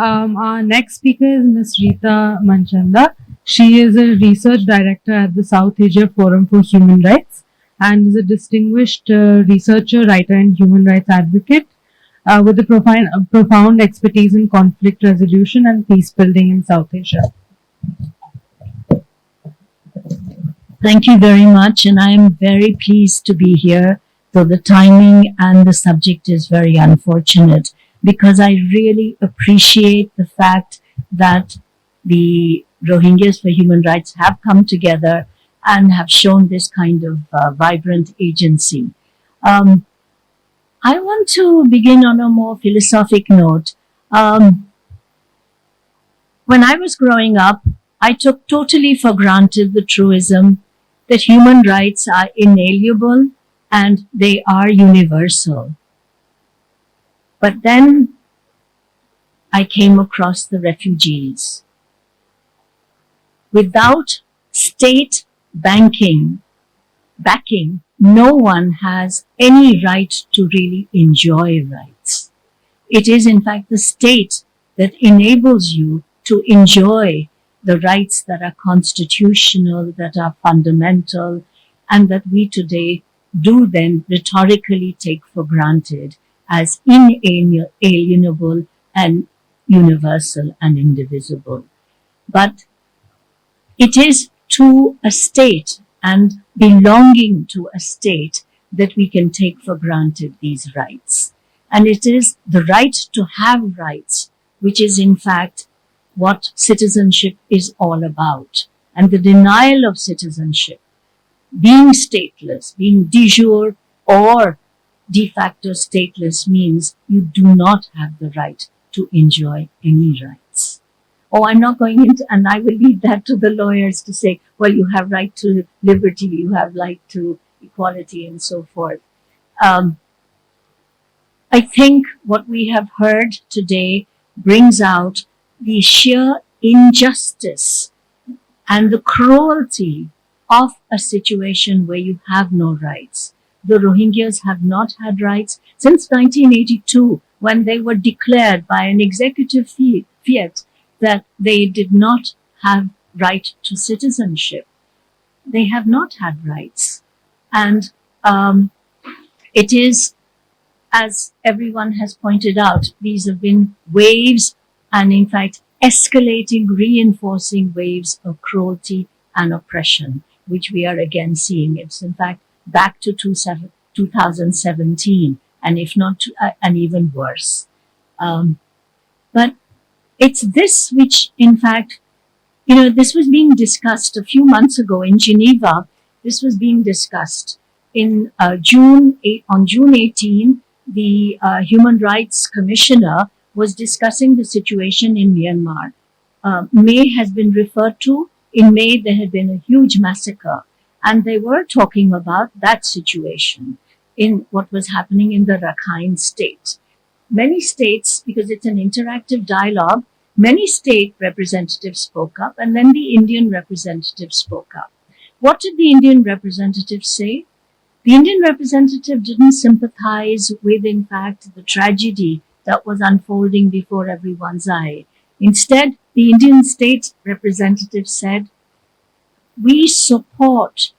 Our next speaker is Ms. Rita Manchanda. She is a research director at the South Asia Forum for Human Rights and is a distinguished researcher, writer, and human rights advocate with a profound expertise in conflict resolution and peace building in South Asia. Thank you very much, and I am very pleased to be here, though the timing and the subject is very unfortunate, because I really appreciate the fact that the Rohingyas for Human Rights have come together and have shown this kind of vibrant agency. I want to begin on a more philosophic note. When I was growing up, I took totally for granted the truism that human rights are inalienable and they are universal. But then I came across the refugees. Without state backing, no one has any right to really enjoy rights. It is in fact the state that enables you to enjoy the rights that are constitutional, that are fundamental, and that we today do then rhetorically take for granted as inalienable and universal and indivisible. But it is to a state and belonging to a state that we can take for granted these rights. And it is the right to have rights, which is in fact what citizenship is all about. And the denial of citizenship, being stateless, being de jure or de facto stateless, means you do not have the right to enjoy any rights. Oh, I'm not going into, and I will leave that to the lawyers to say, well, you have right to liberty, you have right to equality, and so forth. I think what we have heard today brings out the sheer injustice and the cruelty of a situation where you have no rights. The Rohingyas have not had rights since 1982, when they were declared by an executive fiat that they did not have right to citizenship. They have not had rights. And it is, as everyone has pointed out, these have been waves and in fact escalating, reinforcing waves of cruelty and oppression, which we are again seeing. It's in fact back to 2017, and if not, and even worse. But it's this which, in fact, this was being discussed a few months ago in Geneva. This was being discussed in on June 18. The Human Rights Commissioner was discussing the situation in Myanmar. May has been referred to. In May, there had been a huge massacre, and they were talking about that situation in what was happening in the Rakhine state. Many states, because it's an interactive dialogue, many state representatives spoke up, and then the Indian representative spoke up. What did the Indian representative say? The Indian representative didn't sympathize with, in fact, the tragedy that was unfolding before everyone's eye. Instead, the Indian state representative said, we support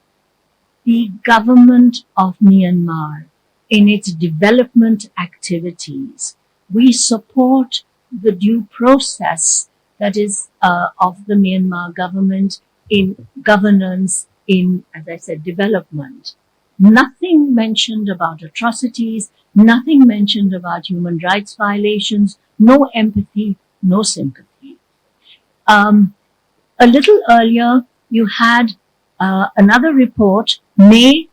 the government of Myanmar in its development activities. We support the due process that is of the Myanmar government in governance, in, as I said, development. Nothing mentioned about atrocities, nothing mentioned about human rights violations, no empathy, no sympathy. A little earlier, you had another report, May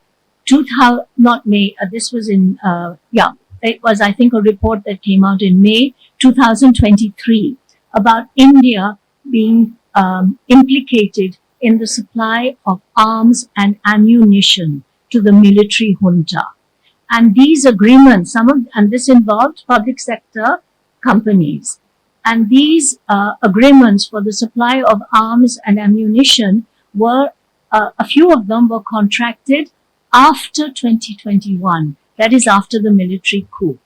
2000, not May, this was in, it was, I think, a report that came out in May 2023 about India being implicated in the supply of arms and ammunition to the military junta. And these agreements, and this involved public sector companies. And these agreements for the supply of arms and ammunition were, a few of them were contracted after 2021. That is after the military coup.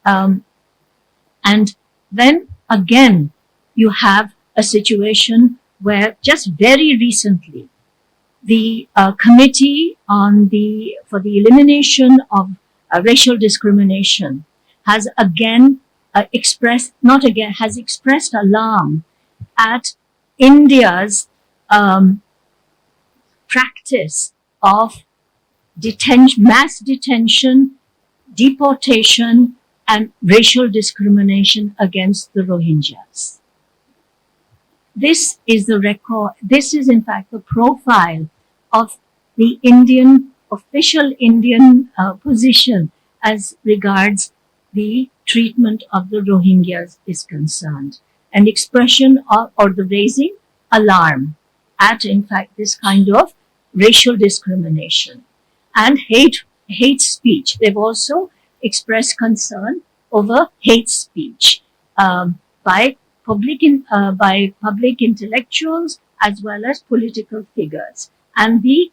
And then again, you have a situation where just very recently, the committee for the elimination of racial discrimination has again has expressed alarm at India's practice of mass detention, deportation, and racial discrimination against the Rohingyas. This is the record, this is in fact the profile of the official Indian position as regards the treatment of the Rohingyas is concerned. An expression of, or the raising alarm at, in fact, this kind of racial discrimination and hate speech. They've also expressed concern over hate speech by public intellectuals as well as political figures, and the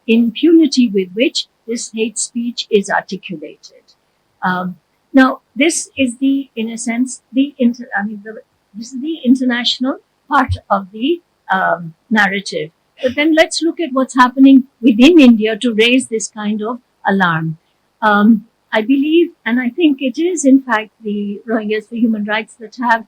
impunity with which this hate speech is articulated. Now, this is in a sense, this is the international part of the narrative. But then let's look at what's happening within India to raise this kind of alarm. I believe, and I think it is in fact the Rohingyas for Human Rights that have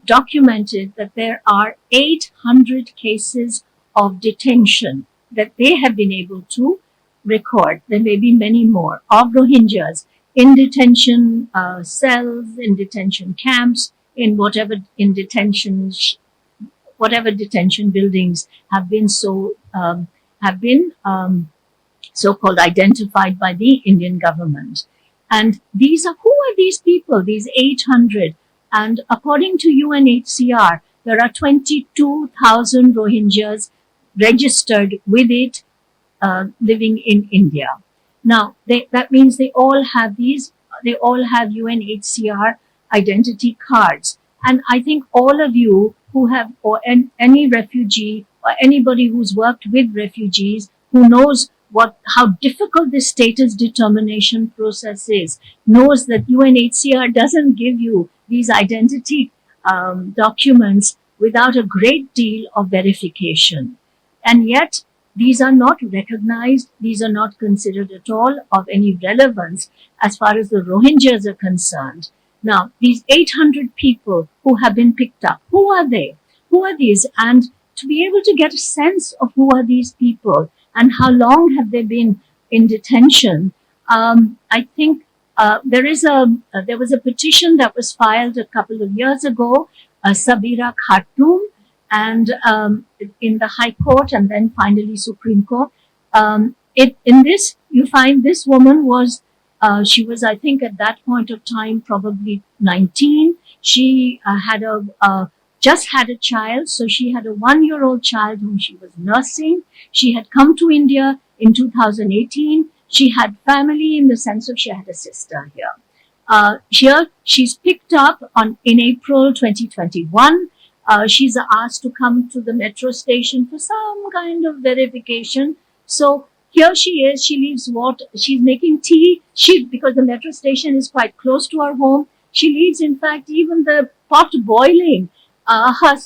documented that there are 800 cases of detention that they have been able to record. There may be many more of Rohingyas in detention cells, in detention camps, in whatever detention buildings have been so-called identified by the Indian government. And who are these people, these 800? And according to UNHCR, there are 22,000 Rohingyas registered with it living in India. Now, that means they all have UNHCR identity cards. And I think all of you who have, or any refugee or anybody who's worked with refugees who knows how difficult this status determination process is, knows that UNHCR doesn't give you these identity documents without a great deal of verification. And yet, these are not recognized, these are not considered at all of any relevance as far as the Rohingyas are concerned. Now, these 800 people who have been picked up, who are they? Who are these? And to be able to get a sense of who are these people and how long have they been in detention, I think there was a petition that was filed a couple of years ago, Sabira Khartoum, and in the High Court and then finally Supreme Court. In this, you find this woman was, she was, I think at that point of time, probably 19. She just had a child. So she had a 1-year-old child whom she was nursing. She had come to India in 2018. She had family in the sense of she had a sister here. Here, she's picked up in April 2021. She's asked to come to the metro station for some kind of verification. So here she is, she leaves she's making tea. Because the metro station is quite close to her home, she leaves, in fact, even the pot boiling, her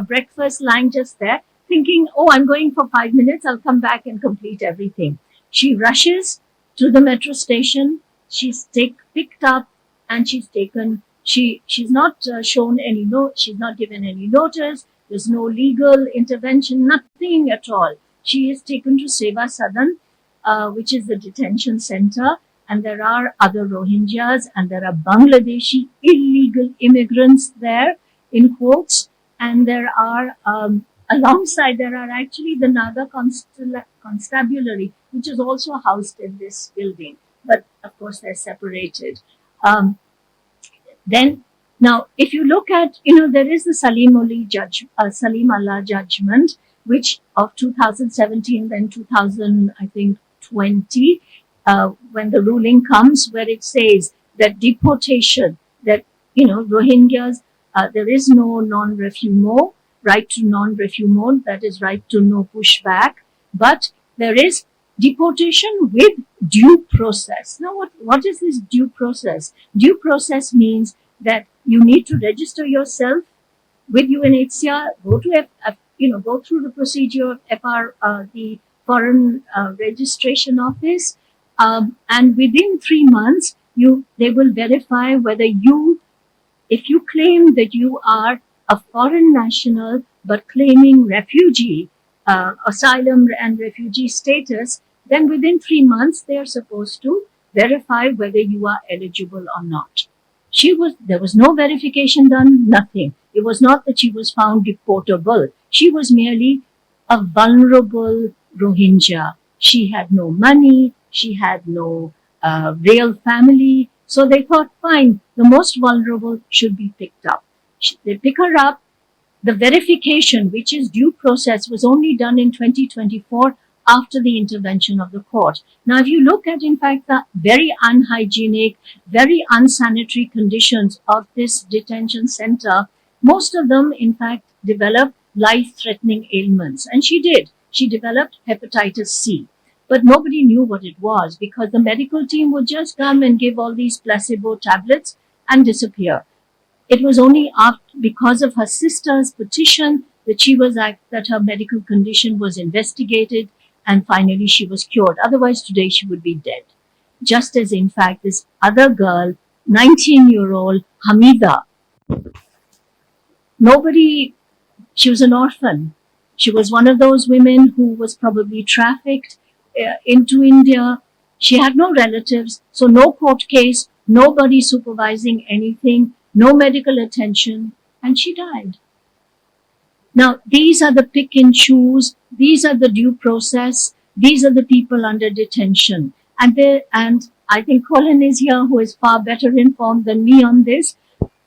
breakfast lying just there, thinking, oh, I'm going for 5 minutes, I'll come back and complete everything. She rushes to the metro station, she's picked up and she's taken. She's not shown any she's not given any notice, there's no legal intervention, nothing at all. She is taken to Seva Sadan, which is the detention center, and there are other Rohingyas and there are Bangladeshi illegal immigrants there, in quotes, and there are, alongside there are actually the Naga Constabulary, which is also housed in this building, but of course they're separated. Then, now, if you look at, there is the Salim Allah judgment, which of 2017, then 2020, when the ruling comes, where it says that deportation, that, Rohingyas, there is no non-refoulement, right to non-refoulement, that is right to no pushback, but there is deportation with due process. Now, what is this due process? Due process means that you need to register yourself with UNHCR, go to go through the procedure of FR, the Foreign Registration Office, and within 3 months, they will verify whether if you claim that you are a foreign national but claiming refugee, asylum and refugee status, then within 3 months they are supposed to verify whether you are eligible or not. There was no verification done, nothing. It was not that she was found deportable. She was merely a vulnerable Rohingya. She had no money. She had no real family. So they thought, fine, the most vulnerable should be picked up. They pick her up. The verification, which is due process, was only done in 2024 after the intervention of the court. Now, if you look at, in fact, the very unhygienic, very unsanitary conditions of this detention center, most of them, in fact, developed life-threatening ailments. And she did. She developed hepatitis C. But nobody knew what it was because the medical team would just come and give all these placebo tablets and disappear. It was only because of her sister's petition that her medical condition was investigated and finally she was cured. Otherwise, today she would be dead. Just as, in fact, this other girl, 19-year-old Hamida, she was an orphan. She was one of those women who was probably trafficked into India. She had no relatives, so no court case, nobody supervising anything, no medical attention, and she died. Now, these are the pick and choose, these are the due process, these are the people under detention. And I think Colin is here, who is far better informed than me on this.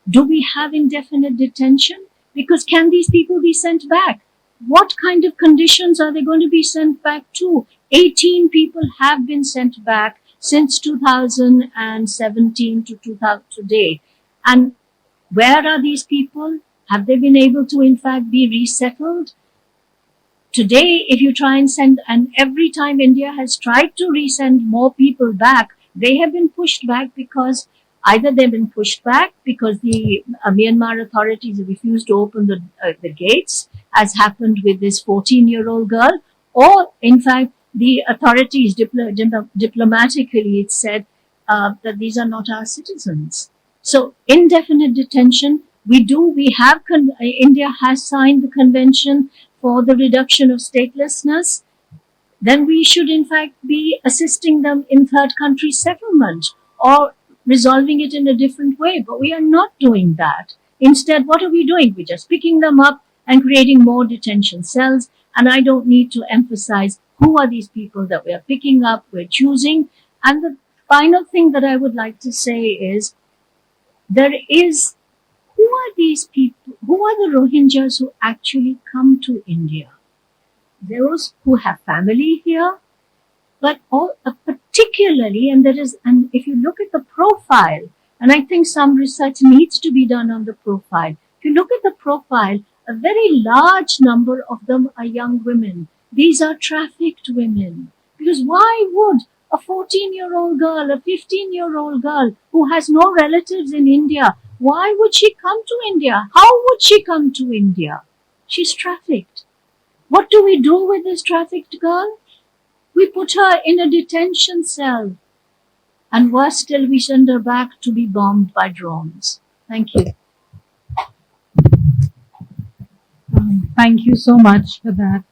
Do we have indefinite detention? Because can these people be sent back? What kind of conditions are they going to be sent back to? 18 people have been sent back since 2017 to today. And where are these people? Have they been able to, in fact, be resettled? Today, if you try and send, and every time India has tried to resend more people back, they have been pushed back because either they've been pushed back because the Myanmar authorities have refused to open the gates, as happened with this 14-year-old girl, or in fact, the authorities diplomatically, it said that these are not our citizens. So indefinite detention, India has signed the Convention for the Reduction of Statelessness. Then we should in fact be assisting them in third country settlement or resolving it in a different way. But we are not doing that. Instead, what are we doing? We're just picking them up and creating more detention cells. And I don't need to emphasize who are these people that we are picking up, we're choosing. And the final thing that I would like to say is, who are these people? Who are the Rohingyas who actually come to India? Those who have family here, but particularly, and if you look at the profile, and I think some research needs to be done on the profile. If you look at the profile, a very large number of them are young women. These are trafficked women. Because why would a 14-year-old girl, a 15-year-old girl who has no relatives in India, why would she come to India? How would she come to India? She's trafficked. What do we do with this trafficked girl? We put her in a detention cell. And worse still, we send her back to be bombed by drones. Thank you. Thank you so much for that.